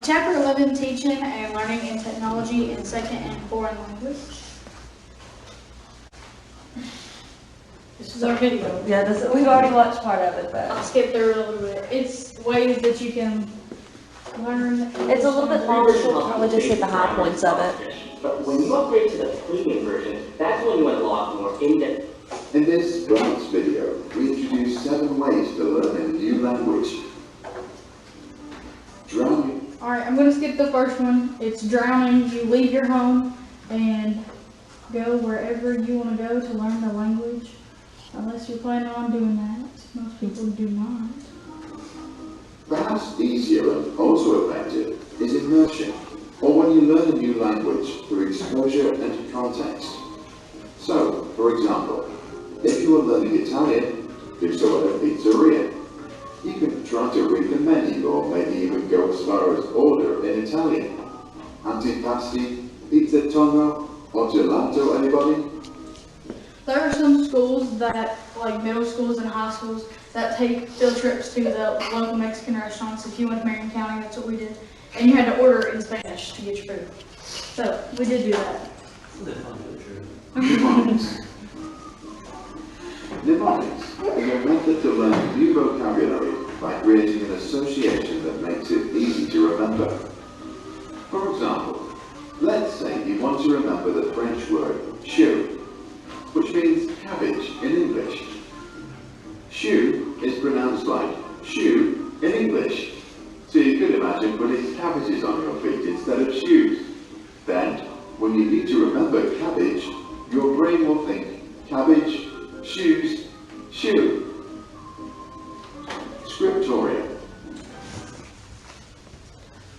Chapter 11, Teaching and Learning in Technology in Second and Foreign Language. This is our video. Yeah, we've already watched part of it, but I'll skip through it a little bit. It's ways that you can learn. it's a little bit long, so we'll probably just hit the high points of it. But when you upgrade to the premium version, that's when you unlock more in-depth. In this Browns video, we introduce 7 ways to learn a new language. Drowning. Alright, I'm going to skip the first one. It's drowning. You leave your home and go wherever you want to go to learn the language. Unless you're planning on doing that. Most people do not. Perhaps easier and also effective is immersion, or when you learn a new language through exposure and context. So, for example, if you are learning Italian, do so at a pizzeria. You can try to read the menu or maybe even go as far as order in Italian. Antipasti, pizza tonno, or gelato, anybody? There are some schools that, like middle schools and high schools, that take field trips to the local Mexican restaurants. If you went to Marion County, that's what we did. And you had to order in Spanish to get your food. So, we did do that. Mnemonics. Mnemonics is a method to learn new vocabulary by creating an association that makes it easy to remember. For example, let's say you want to remember the French word chou, which means cabbage in English. Chou is pronounced like shoe in English. So you could imagine putting cabbages on your feet instead of shoes. Then, when you need to remember cabbage, your brain will think cabbage, shoes, shoe. Scriptorium.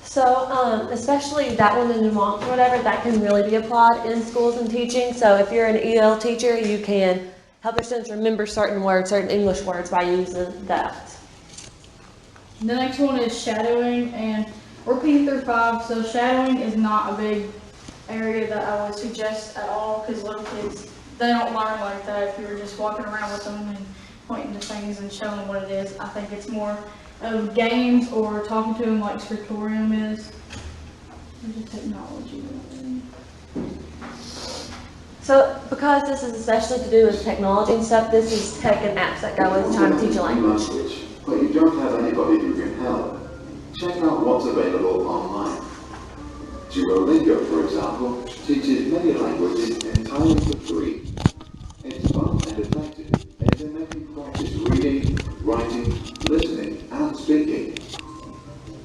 So, especially that one in Mnemonic or whatever, that can really be applied in schools and teaching. So if you're an EL teacher, you can help your students remember certain words, certain English words by using that. The next one is shadowing, and we're P through 5, so shadowing is not a big area that I would suggest at all, because little kids, they don't learn like that if you're just walking around with them and pointing to things and showing them what it is. I think it's more of games or talking to them like Scriptorium is. There's a technology. So because this is especially to do with technology and stuff, this is tech and apps that go with trying to teach a language. But you don't have anybody who can help. Check out what's available online. Duolingo, for example, teaches many languages entirely for free. It's fun and effective, and they make you practice reading, writing, listening, and speaking.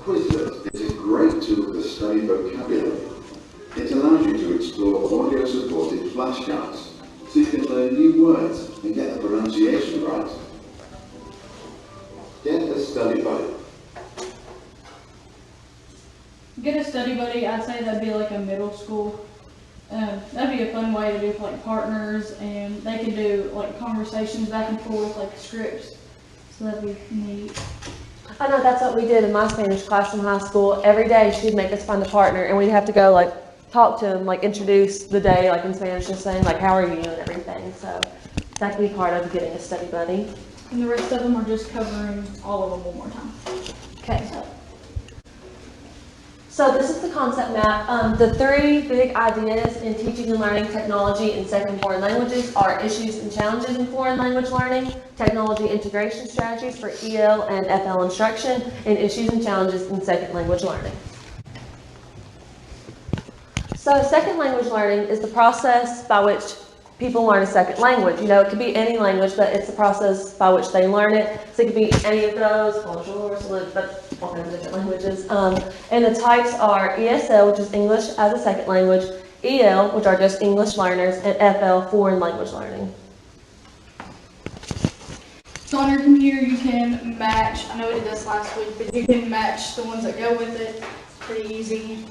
Quizlet is a great tool to study vocabulary. It allows you to explore audio-supported flashcards, so you can learn new words and get the pronunciation right. Get a study buddy. Get a study buddy, I'd say that'd be like a middle school. That'd be a fun way to do like partners, and they can do like conversations back and forth, like scripts. So that'd be neat. I know that's what we did in my Spanish class in high school. Every day she'd make us find a partner, and we'd have to go like talk to them, like introduce the day like in Spanish, just saying like how are you and everything. So that could be part of getting a study buddy. And the rest of them are just covering all of them one more time. Okay. So this is the concept map. The 3 big ideas in teaching and learning technology in second foreign languages are issues and challenges in foreign language learning, technology integration strategies for EL and FL instruction, and issues and challenges in second language learning. So second language learning is the process by which people learn a second language. You know, it could be any language, but it's the process by which they learn it. So it could be any of those, bonjour, salut, but all kinds of different languages. And the types are ESL, which is English as a second language, EL, which are just English learners, and FL, foreign language learning. So on your computer you can match, I know we did this last week, but you can match the ones that go with it. It's pretty easy.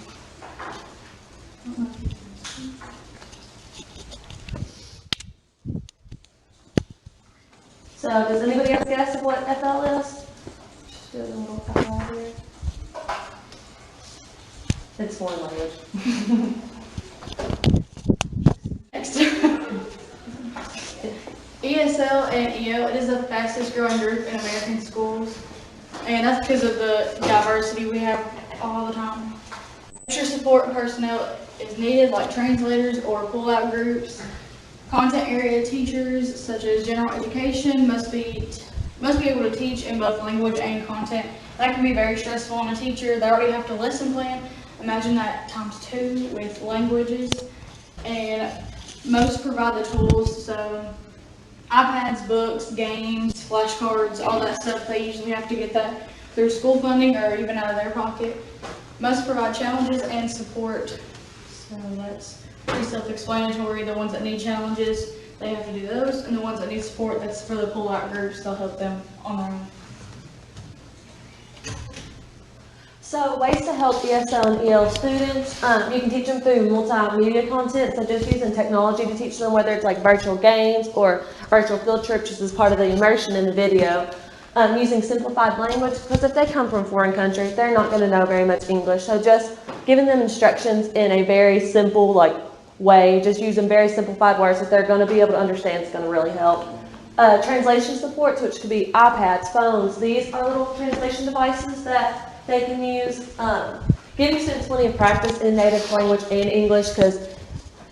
So does anybody else guess of what FL is? Just do a little FL here. It's foreign language. Next. ESL and EO, it is the fastest growing group in American schools. And that's because of the diversity we have all the time. Extra support personnel is needed, like translators or pull-out groups. Content area teachers, such as general education, must be able to teach in both language and content. That can be very stressful on a teacher. They already have to lesson plan. Imagine that times 2 with languages. And most provide the tools, so iPads, books, games, flashcards, all that stuff. They usually have to get that through school funding or even out of their pocket. Must provide challenges and support. So that's pretty self-explanatory. The ones that need challenges, they have to do those, and the ones that need support, that's for the pull-out groups. They'll help them on their own. So ways to help ESL and EL students, you can teach them through multimedia content, so just using technology to teach them, whether it's like virtual games or virtual field trips, just as part of the immersion in the video. Using simplified language, because if they come from foreign countries, they're not going to know very much English. So just giving them instructions in a very simple way, just using very simplified words that they're going to be able to understand is going to really help. Translation supports, which could be iPads, phones. These are little translation devices that they can use. Giving students plenty of practice in native language and English, because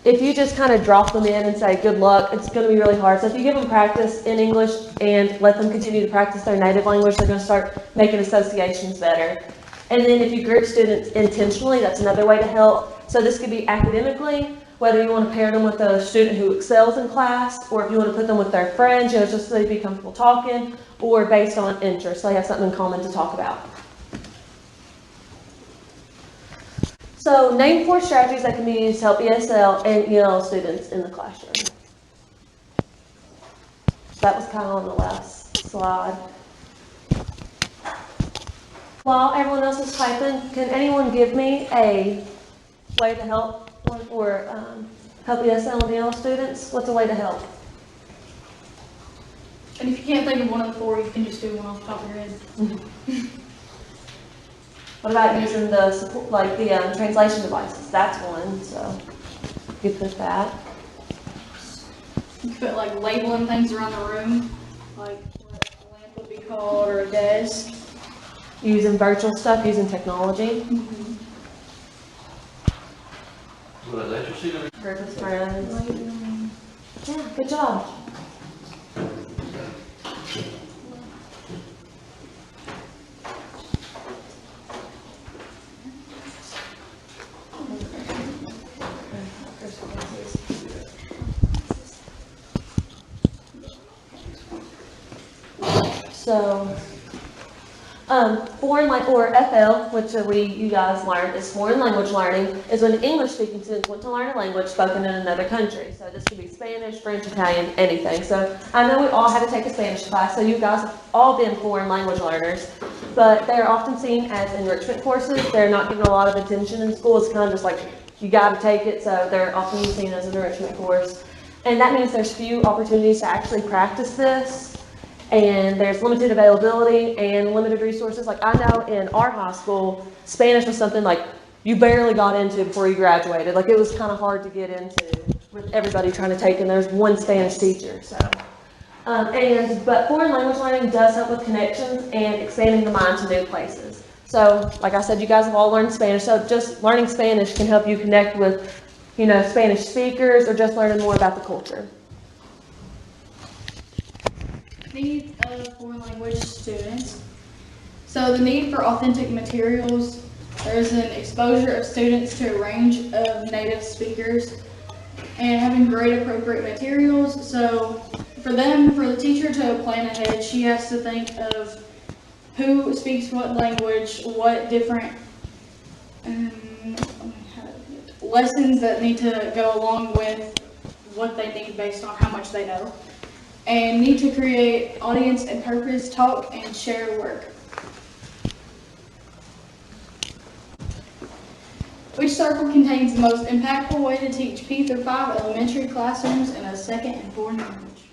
if you just kind of drop them in and say good luck, it's going to be really hard. So if you give them practice in English and let them continue to practice their native language, they're going to start making associations better. And then if you group students intentionally, that's another way to help. So this could be academically, whether you want to pair them with a student who excels in class, or if you want to put them with their friends, just so they be comfortable talking, or based on interest, so they have something in common to talk about. So name 4 strategies that can be used to help ESL and EL students in the classroom. That was kind of on the last slide. While everyone else is typing, can anyone give me a way to help or help ESL and EL students? What's a way to help? And if you can't think of one of the 4, you can just do one off the top of your head. What about using the support, the translation devices? That's one, so you could put that. You could put labeling things around the room, like what a lamp would be called or a desk. Using virtual stuff, using technology. Will I let you see them? Group of friends. Yeah, good job. So, foreign language, or FL, which you guys learned, is foreign language learning, is when English-speaking students want to learn a language spoken in another country. So this could be Spanish, French, Italian, anything. So I know we all had to take a Spanish class, so you guys have all been foreign language learners, but they're often seen as enrichment courses. They're not given a lot of attention in school. It's kind of just like, you got to take it, so they're often seen as an enrichment course. And that means there's few opportunities to actually practice this. And there's limited availability and limited resources. Like I know in our high school, Spanish was something you barely got into before you graduated. It was kind of hard to get into with everybody trying to take, and there's one Spanish teacher. So, but foreign language learning does help with connections and expanding the mind to new places. So, like I said, you guys have all learned Spanish. So just learning Spanish can help you connect with, Spanish speakers, or just learning more about the culture. Needs of foreign language students. So the need for authentic materials. There's an exposure of students to a range of native speakers and having great appropriate materials. So for the teacher to plan ahead, she has to think of who speaks what language, what different lessons that need to go along with what they need based on how much they know. And need to create audience and purpose, talk, and share work. Which circle contains the most impactful way to teach P through 5 elementary classrooms in a second and foreign language?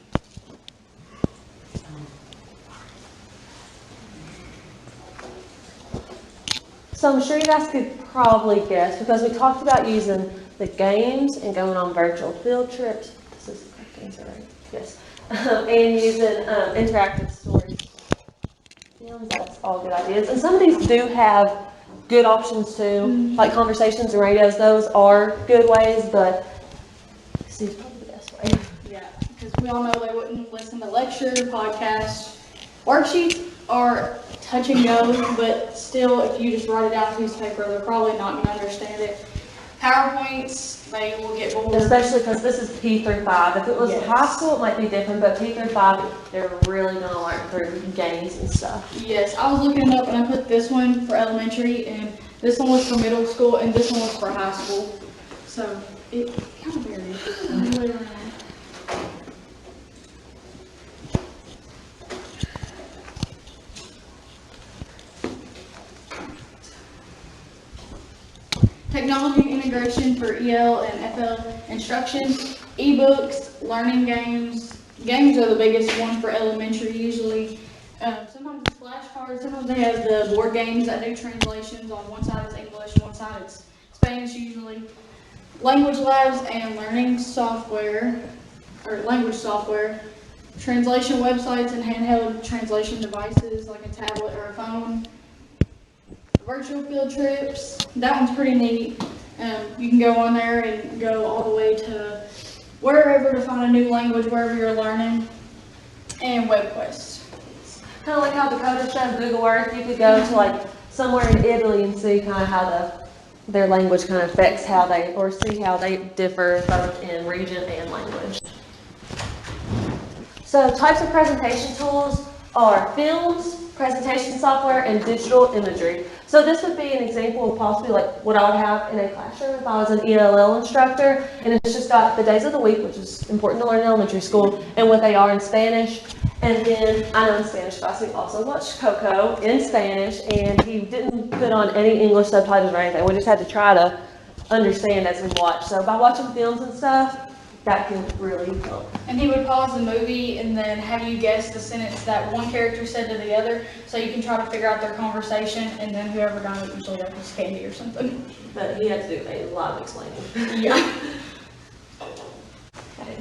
So I'm sure you guys could probably guess, because we talked about using the games and going on virtual field trips. This is the correct answer, right? Yes. And using interactive stories. That's all good ideas. And some of these do have good options too. Like conversations and radios, those are good ways, but this is probably the best way. Yeah, because we all know they wouldn't listen to lecture, podcasts. Worksheets are touch and go, but still, if you just write it down on a piece of paper, they're probably not going to understand it. PowerPoints, they will get bored. Especially because this is P through 5. If it was Yes. high school, it might be different, but P through 5, they're really going to learn through games and stuff. Yes, I was looking it up and I put this one for elementary and this one was for middle school and this one was for high school. So it kind of varies. Technology integration for EL and FL instruction, ebooks, learning games. Games are the biggest one for elementary usually. Sometimes it's flashcards, sometimes they have the board games that do translations. On one side it's English, one side it's Spanish usually. Language labs and learning software, or language software. Translation websites and handheld translation devices like a tablet or a phone. Virtual field trips, that one's pretty neat. You can go on there and go all the way to wherever to find a new language, wherever you're learning. And WebQuest. Kind of like how Dakota showed Google Earth, you could go to like somewhere in Italy and see kind of how their language kind of affects how they, or see how they differ both in region and language. So types of presentation tools are films, presentation software, and digital imagery. So this would be an example of possibly like what I would have in a classroom if I was an ELL instructor, and it's just got the days of the week, which is important to learn in elementary school, and what they are in Spanish. And then I know in Spanish class we also watched Coco in Spanish, and he didn't put on any English subtitles or anything. We just had to try to understand as we watched. So by watching films and stuff, that can really help. And he would pause the movie and then have you guess the sentence that one character said to the other, so you can try to figure out their conversation, and then whoever got it usually got this candy or something. But he had to do a lot of explaining. Yeah. Okay.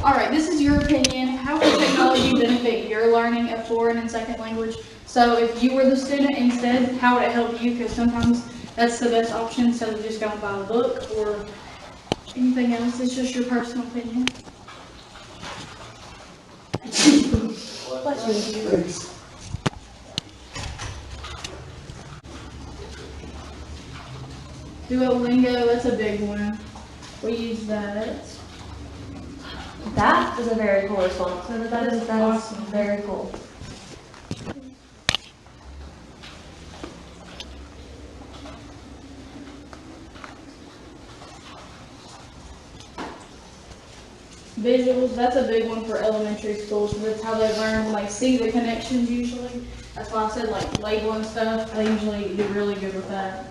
All right, this is your opinion. How will technology benefit your learning a foreign and second language? So if you were the student instead, how would it help you? Because sometimes that's the best option instead of just going to buy a book or anything else. It's just your personal opinion. Bless you. Duolingo, that's a big one. We use that. That is a very cool response. So that is Awesome. very cool. Visuals, that's a big one for elementary schools, because that's how they learn when they see the connections usually. That's why I said like labeling stuff, they usually do really good with that.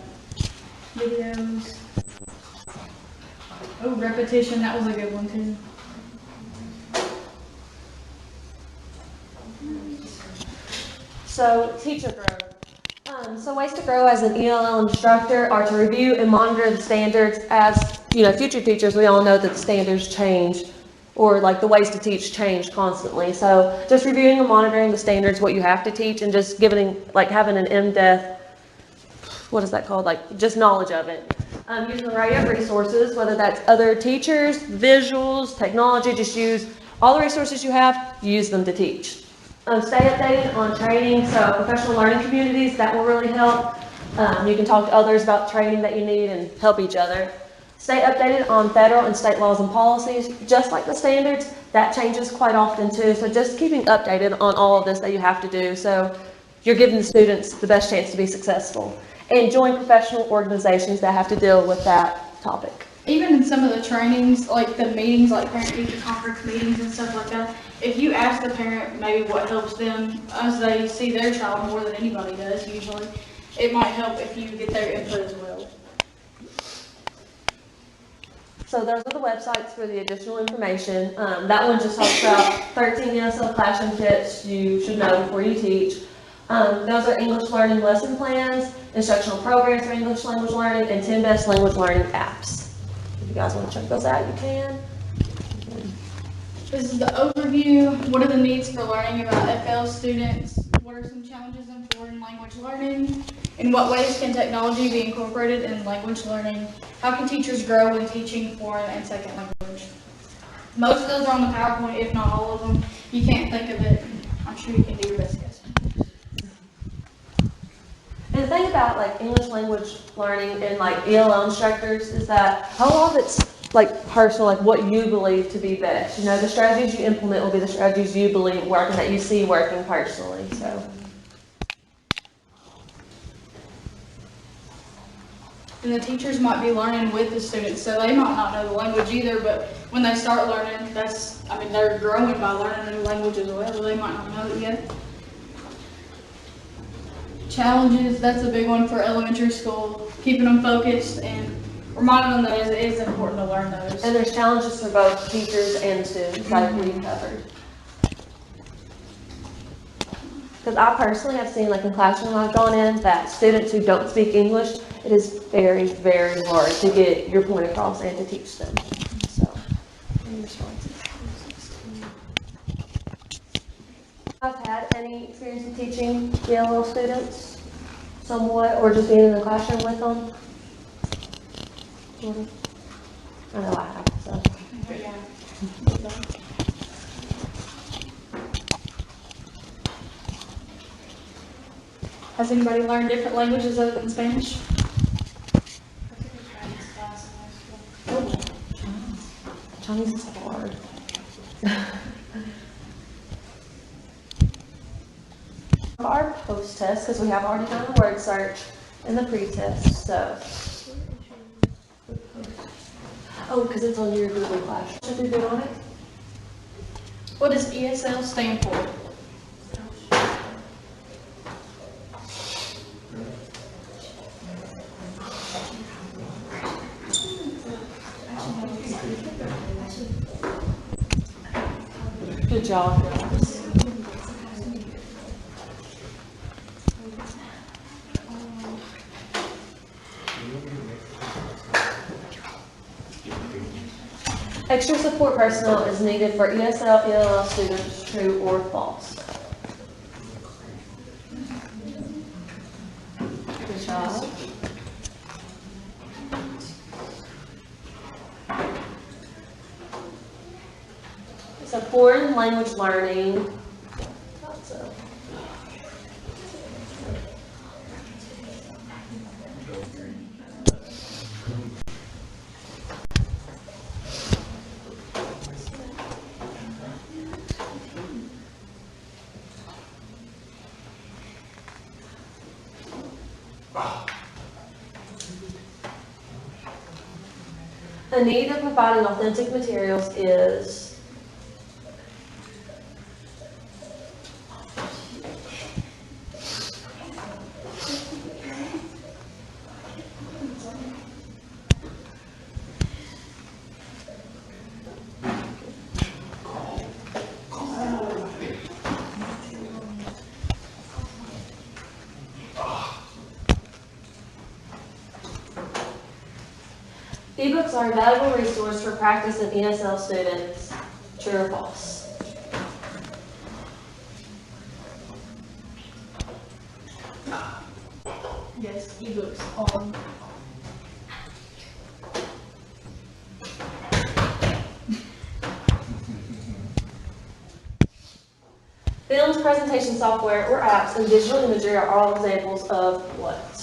Videos. Oh, repetition, that was a good one too. So teacher growth. So ways to grow as an ELL instructor are to review and monitor the standards. As future teachers, we all know that the standards change, or like the ways to teach change constantly. So just reviewing and monitoring the standards, what you have to teach, and just having an in-depth, what is that called? Like just knowledge of it. Using a variety of resources, whether that's other teachers, visuals, technology, just use all the resources you have, use them to teach. Stay updated on training, so professional learning communities, that will really help. You can talk to others about training that you need and help each other. Stay updated on federal and state laws and policies, just like the standards, that changes quite often too. So just keeping updated on all of this that you have to do, so you're giving the students the best chance to be successful. And join professional organizations that have to deal with that topic. Even in some of the trainings, like the meetings, like parent-teacher conference meetings and stuff like that, if you ask the parent maybe what helps them as they see their child more than anybody does usually, it might help if you get their input as well. So those are the websites for the additional information. That one just talks about 13 ESL classroom tips you should know before you teach. Those are English learning lesson plans, instructional programs for English language learning, and 10 best language learning apps. If you guys want to check those out, you can. This is the overview. What are the needs for learning about FL students? What what are some challenges in foreign language learning? In what ways can technology be incorporated in language learning? How can teachers grow when teaching foreign and second language? Most of those are on the PowerPoint, if not all of them. You can't think of it. I'm sure you can do your best guess. And the thing about like English language learning and like ELL instructors is that a lot of it's like personal, like what you believe to be best. You know, the strategies you implement will be the strategies you believe working, that you see working personally, so. And the teachers might be learning with the students, so they might not know the language either, but when they start learning, they're growing by learning a new language as well, so they might not know it yet. Challenges, that's a big one for elementary school, keeping them focused and reminding them that it is important to learn those. And there's challenges for both teachers and students, like we covered. Because I personally have seen, like in classroom I've gone in, that students who don't speak English, it is very, very hard to get your point across and to teach them. So, I've had any experience in teaching ELL students, somewhat, or just being in the classroom with them. I know I have, so. Has anybody learned different languages other than Spanish? Chinese is hard. Our post-test, because we have already done the word search and the pre-test, so. Oh, because it's on your Google Classroom. Should we be on it? What does ESL stand for? Good job, guys. Extra support personnel is needed for ESL, ELL students, true or false? Good job. So foreign language learning. The need of providing authentic materials is ebooks are a valuable resource for practice in ESL students. True or false? Yes, ebooks on. Films, presentation software, or apps and digital imagery are all examples of what?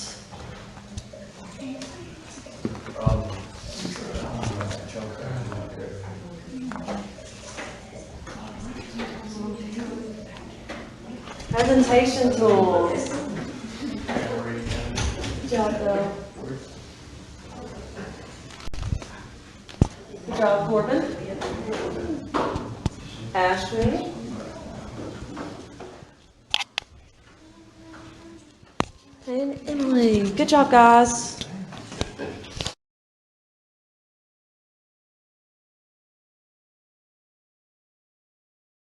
Presentation tools. Good job, Bill. Good job, Corbin. Ashby. And Emily. Good job, guys.